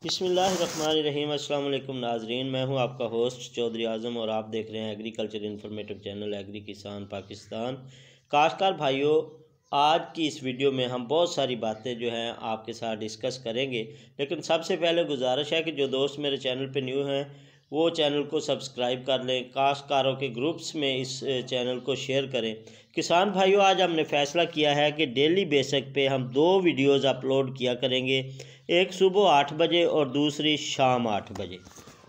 बिस्मिल्लाहिर्रहमानिर्रहीम। अस्सलाम वालेकुम नाजरीन, मैं हूं आपका होस्ट चौधरी आज़म और आप देख रहे हैं एग्रीकल्चर इन्फॉर्मेटिव चैनल एग्री किसान पाकिस्तान। काश्तकार भाइयों, आज की इस वीडियो में हम बहुत सारी बातें जो हैं आपके साथ डिस्कस करेंगे, लेकिन सबसे पहले गुजारिश है कि जो दोस्त मेरे चैनल पे न्यू हैं वो चैनल को सब्सक्राइब कर लें, काश्तकारों के ग्रुप्स में इस चैनल को शेयर करें। किसान भाइयों, आज हमने फ़ैसला किया है कि डेली बेसिक पे हम 2 वीडियोस अपलोड किया करेंगे, एक सुबह 8 बजे और दूसरी शाम 8 बजे।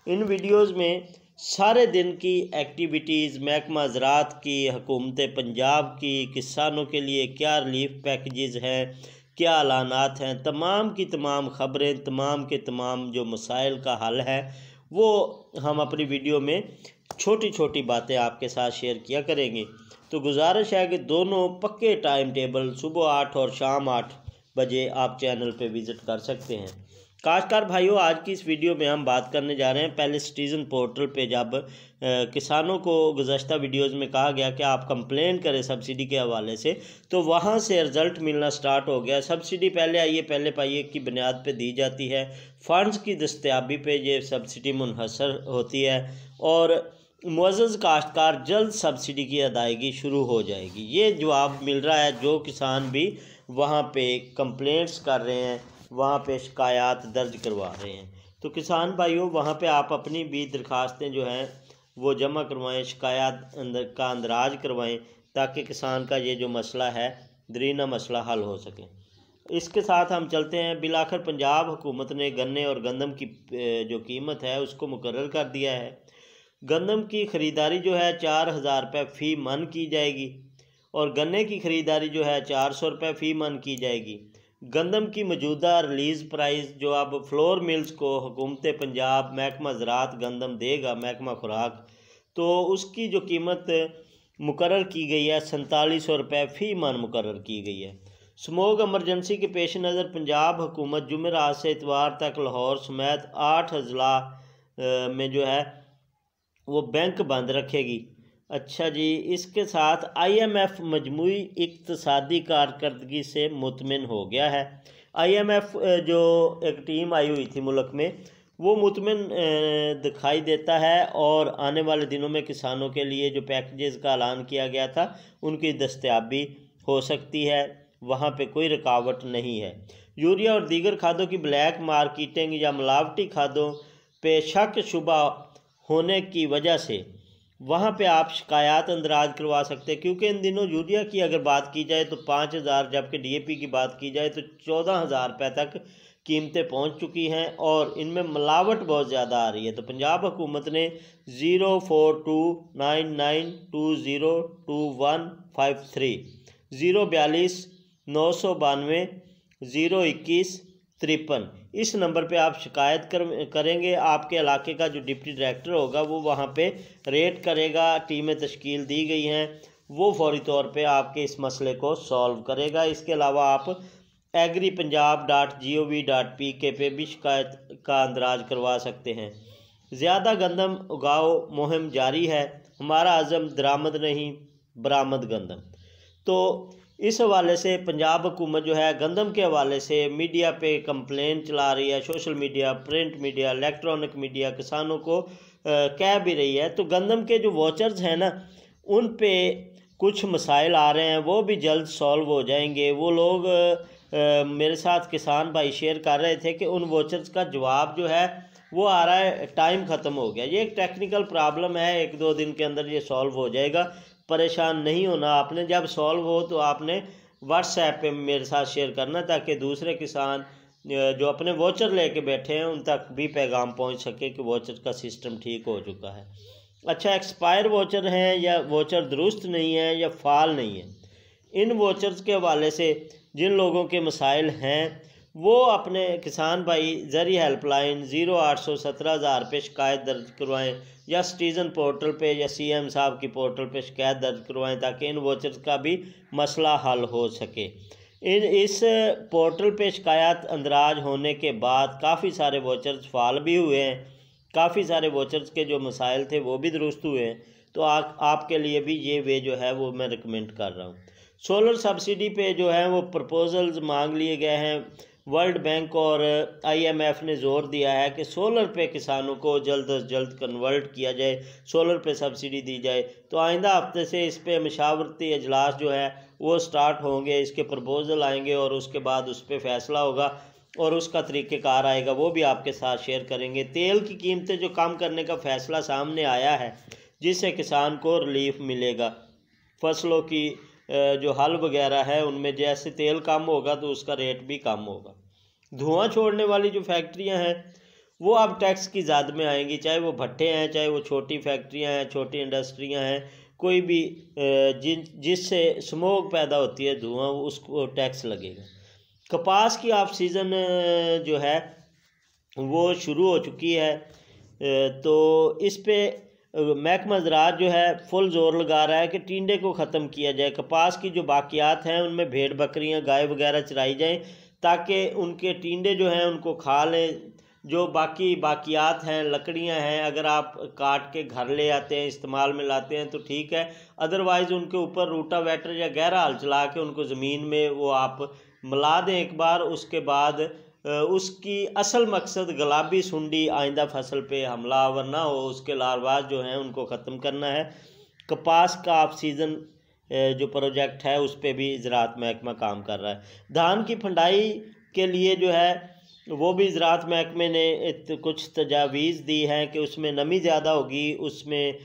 इन वीडियोस में सारे दिन की एक्टिविटीज़, महकमा ज़राअत की, हुकूमत पंजाब की, किसानों के लिए क्या रिलीफ पैकेजेस हैं, क्या ऐलानात हैं, तमाम की तमाम ख़बरें, तमाम के तमाम जो मसाइल का हल है वो हम अपनी वीडियो में छोटी छोटी बातें आपके साथ शेयर किया करेंगे। तो गुजारिश है कि दोनों पक्के टाइम टेबल सुबह 8 और शाम 8 बजे आप चैनल पे विज़िट कर सकते हैं। काश्तकार भाइयों, आज की इस वीडियो में हम बात करने जा रहे हैं पहले सिटीज़न पोर्टल पे जब किसानों को गुज़श्ता वीडियोस में कहा गया कि आप कंप्लेन करें सब्सिडी के हवाले से, तो वहाँ से रिज़ल्ट मिलना स्टार्ट हो गया। सब्सिडी पहले आइए पहले पाइए की बुनियाद पे दी जाती है, फ़ंड्स की दस्तयाबी पे ये सब्सिडी मुनहसर होती है और मुअज़्ज़ज़ काश्तकार जल्द सब्सिडी की अदायगी शुरू हो जाएगी। ये जवाब मिल रहा है, जो किसान भी वहाँ पे कंप्लेंट्स कर रहे हैं, वहाँ पे शिकायत दर्ज करवा रहे हैं। तो किसान भाइयों, वहाँ पे आप अपनी भी दरख्वास्तें जो हैं वो जमा करवाएं, शिकायत का अंदराज करवाएं, ताकि किसान का ये जो मसला है दरीना मसला हल हो सके। इसके साथ हम चलते हैं। बिलाखिर पंजाब हुकूमत ने गन्ने और गंदम की जो कीमत है उसको मुकर्रर कर दिया है। गंदम की ख़रीदारी जो है 4000 रुपये फ़ी मन की जाएगी और गन्ने की ख़रीदारी जो है 400 रुपये फ़ी मन की जाएगी। गंदम की मौजूदा रिलीज़ प्राइस जो अब फ्लोर मिल्स को हुकूमत पंजाब महकमा ज़राअत गंदम देगा, महकमा खुराक, तो उसकी जो कीमत मुकर्रर की गई है 4700 रुपये फ़ी मन मुकर्रर की गई है। स्मोक एमरजेंसी के पेश नज़र पंजाब हुकूमत जुमेरात से इतवार तक लाहौर समेत 8 अजला में जो है वो बैंक बंद रखेगी। अच्छा जी, इसके साथ IMF मजमूई इक़्तिसादी कारकर्दगी से मुतमिन हो गया है। IMF जो एक टीम आई हुई थी मुल्क में, वो मुतमिन दिखाई देता है और आने वाले दिनों में किसानों के लिए जो पैकेजेस का ऐलान किया गया था उनकी दस्तयाबी हो सकती है, वहाँ पे कोई रुकावट नहीं है। यूरिया और दीगर खादों की ब्लैक मार्केटिंग या मिलावटी खादों पे शक शुबा होने की वजह से वहाँ पे आप शिकायत अंदराज करवा सकते हैं, क्योंकि इन दिनों यूरिया की अगर बात की जाए तो 5000, जबकि DAP की बात की जाए तो 14000 रुपये तक कीमतें पहुँच चुकी हैं और इनमें मिलावट बहुत ज़्यादा आ रही है। तो पंजाब हुकूमत ने 042992022153 042 992 021 53 इस नंबर पे आप शिकायत करेंगे। आपके इलाके का जो डिप्टी डायरेक्टर होगा वो वहाँ पे रेड करेगा। टीमें तश्कील दी गई हैं, वो फौरी तौर पे आपके इस मसले को सॉल्व करेगा। इसके अलावा आप agripunjab.gov.pk पे भी शिकायत का अंदराज करवा सकते हैं। ज़्यादा गंदम उगाओ मुहिम जारी है, हमारा अज़म दरामद नहीं बरामद गंदम। तो इस हवाले से पंजाब हुकूमत जो है गंदम के हवाले से मीडिया पे कंप्लेन चला रही है, social media, print media, electronic media किसानों को कह भी रही है। तो गंदम के जो वोचर्स हैं ना, उन पे कुछ मसाइल आ रहे हैं, वो भी जल्द सॉल्व हो जाएंगे। वो लोग मेरे साथ किसान भाई शेयर कर रहे थे कि उन वोचर्स का जवाब जो है वो आ रहा है, टाइम ख़त्म हो गया। ये एक टेक्निकल प्रॉब्लम है, 1-2 दिन के अंदर ये सॉल्व हो जाएगा, परेशान नहीं होना आपने। जब सॉल्व हो तो आपने व्हाट्सएप पे मेरे साथ शेयर करना, ताकि दूसरे किसान जो अपने वोचर लेके बैठे हैं उन तक भी पैगाम पहुंच सके कि वोचर का सिस्टम ठीक हो चुका है। अच्छा, एक्सपायर वोचर हैं या वोचर दुरुस्त नहीं है या फाल नहीं है, इन वोचर्स के हवाले से जिन लोगों के मसाइल हैं वो अपने किसान भाई ज़री हेल्पलाइन 0800 17000 पे शिकायत दर्ज करवाएं या सिटीज़न पोर्टल पे या CM साहब की पोर्टल पे शिकायत दर्ज करवाएं, ताकि इन वोचर्स का भी मसला हल हो सके। इस पोर्टल पे शिकायत अंदराज होने के बाद काफ़ी सारे वोचर्स फाल भी हुए हैं, काफ़ी सारे वोचर्स के जो मसाइल थे वो भी दुरुस्त हुए हैं। तो आपके लिए भी ये वे जो है वो मैं रिकमेंड कर रहा हूँ। सोलर सब्सिडी पे जो है वो प्रपोजल्स मांग लिए गए हैं, वर्ल्ड बैंक और IMF ने ज़ोर दिया है कि सोलर पे किसानों को जल्द अज जल्द कन्वर्ट किया जाए, सोलर पे सब्सिडी दी जाए। तो आइंदा हफ्ते से इस पे मशावरती इजलास जो है वो स्टार्ट होंगे, इसके प्रपोज़ल आएंगे और उसके बाद उस पर फ़ैसला होगा और उसका तरीक़ेकार आएगा, वो भी आपके साथ शेयर करेंगे। तेल की कीमतें जो कम करने का फ़ैसला सामने आया है, जिससे किसान को रिलीफ मिलेगा। फसलों की जो हल वगैरह है उनमें जैसे तेल कम होगा तो उसका रेट भी कम होगा। धुआं छोड़ने वाली जो फैक्ट्रियां हैं वो अब टैक्स की ज़द में आएंगी, चाहे वो भट्टे हैं, चाहे वो छोटी फैक्ट्रियां हैं, छोटी इंडस्ट्रियां हैं, कोई भी जिससे स्मोक पैदा होती है, धुआं, उसको टैक्स लगेगा। कपास की ऑफ सीज़न जो है वो शुरू हो चुकी है, तो इस पे महकमा ज़राअत जो है फुल ज़ोर लगा रहा है कि टिंडे को ख़त्म किया जाए। कपास की जो बाकियात हैं उनमें भेड़ बकरियां, गाय वगैरह चराई जाएं ताकि उनके टिंडे जो हैं उनको खा लें। जो बाकी बाकियात हैं, लकड़ियां हैं, अगर आप काट के घर ले आते हैं, इस्तेमाल में लाते हैं तो ठीक है, अदरवाइज़ उनके ऊपर रूटावेटर या गहरा हल चला के उनको ज़मीन में वो आप मिला दें एक बार। उसके बाद उसकी असल मकसद गुलाबी सुंडी आइंदा फसल पे हमलावर ना हो, उसके लार्वाज जो हैं उनको ख़त्म करना है। कपास का ऑफ सीज़न जो प्रोजेक्ट है उस पर भी ज़राअत महकमा काम कर रहा है। धान की फंडाई के लिए जो है वो भी ज़राअत महकमे ने कुछ तजावीज़ दी हैं कि उसमें नमी ज़्यादा होगी, उसमें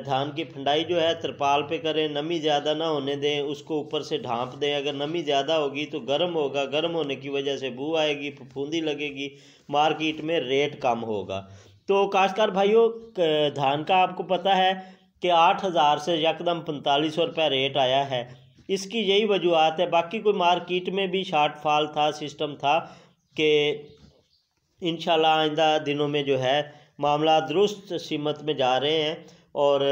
धान की फंडाई जो है तिरपाल पे करें, नमी ज़्यादा ना होने दें, उसको ऊपर से ढांप दें। अगर नमी ज़्यादा होगी तो गर्म होगा, गर्म होने की वजह से बू आएगी, फफूंदी लगेगी, मार्केट में रेट कम होगा। तो काश्तकार भाइयों, धान का आपको पता है कि 8,000 से यकदम 4500 रुपये रेट आया है। इसकी यही वजूहत है, बाकी कोई मार्केट में भी शार्टफॉल था, सिस्टम था कि इंशाल्लाह आइंदा दिनों में जो है मामला दुरुस्त सीमत में जा रहे हैं और